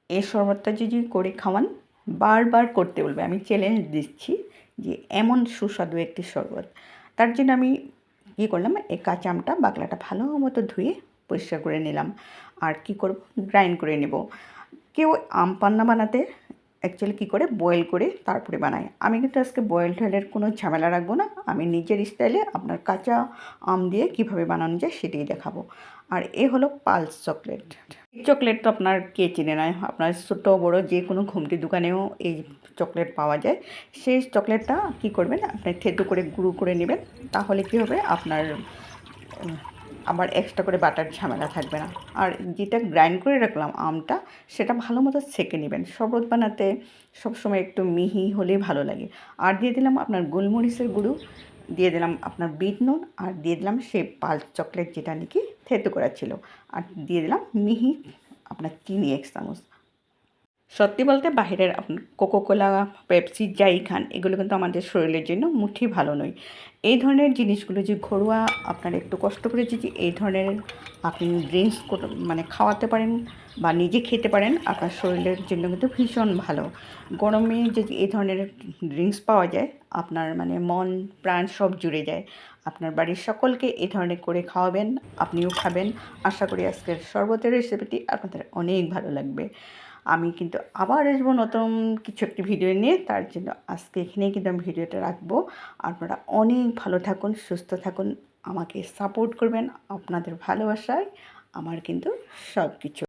এই শরবতটা যদি করে খাওয়ান বারবার করতে বলবে। আমি চ্যালেঞ্জ দিচ্ছি যে এমন সুস্বাদু একটি শরবত। তার জন্য আমি কী করলাম, এই কাঁচা আমটা বাকলাটা ভালো মতো ধুয়ে পরিষ্কার করে নিলাম। আর কি করব, গ্রাইন্ড করে নেব। কেউ আম পান্না বানাতে অ্যাকচুয়ালি কী করে বয়েল করে তারপরে বানায়। আমি কিন্তু আজকে বয়েল টয়েলের কোনো ঝামেলা রাখবো না। আমি নিজের স্টাইলে আপনার কাঁচা আম দিয়ে কীভাবে বানানো যায় সেটাই দেখাবো। আর এ হলো পালস চকলেট। চকলেট তো আপনার কে চিনে না, আপনার ছোটো বড়ো যে কোনো ঘুমটি দোকানেও এই চকলেট পাওয়া যায়। সেই চকলেটটা কী করবেন, আপনি থেতো করে গুঁড়ো করে নেবেন। তাহলে কী হবে, আপনার আবার এক্সট্রা করে বাটার ঝামেলা থাকবে না। আর যেটা গ্রাইন্ড করে রাখলাম আমটা, সেটা ভালো মতো ছেঁকে নেবেন। শরবত বানাতে সবসময় একটু মিহি হলেই ভালো লাগে। আর দিয়ে দিলাম আপনার গোলমরিচের গুঁড়ো, দিয়ে দিলাম আপনার বিট নুন, আর দিয়ে দিলাম সেই পালস চকলেট যেটা নাকি থেতো করা ছিল, আর দিয়ে দিলাম মিহি আপনার চিনি 1 চামচ। সত্যি বলতে বাহিরের কোকোকোলা, পেপসি যাই খান, এগুলো কিন্তু আমাদের শরীরের জন্য মুঠি ভালো নয়। এই ধরনের জিনিসগুলো যে ঘরোয়া আপনারা একটু কষ্ট করে যদি এই ধরনের আপনি ড্রিঙ্কস মানে খাওয়াতে পারেন বা নিজে খেতে পারেন, আপনার শরীরের জন্য কিন্তু ভীষণ ভালো। গরমে যদি এই ধরনের ড্রিঙ্কস পাওয়া যায়, আপনার মানে মন প্রাণ সব জুড়ে যায়। আপনার বাড়ির সকলকে এই ধরনের করে খাওয়াবেন, আপনিও খাবেন। আশা করি আজকের শরবতের রেসিপিটি আপনাদের অনেক ভালো লাগবে। আমি কিন্তু আবার আসবো নতুন কিছু একটি ভিডিও নিয়ে। তার জন্য আজকে এখানেই কিন্তু আমি ভিডিওটা রাখবো। আপনারা অনেক ভালো থাকুন, সুস্থ থাকুন, আমাকে সাপোর্ট করবেন। আপনাদের ভালোবাসায় আমার কিন্তু সব কিছু।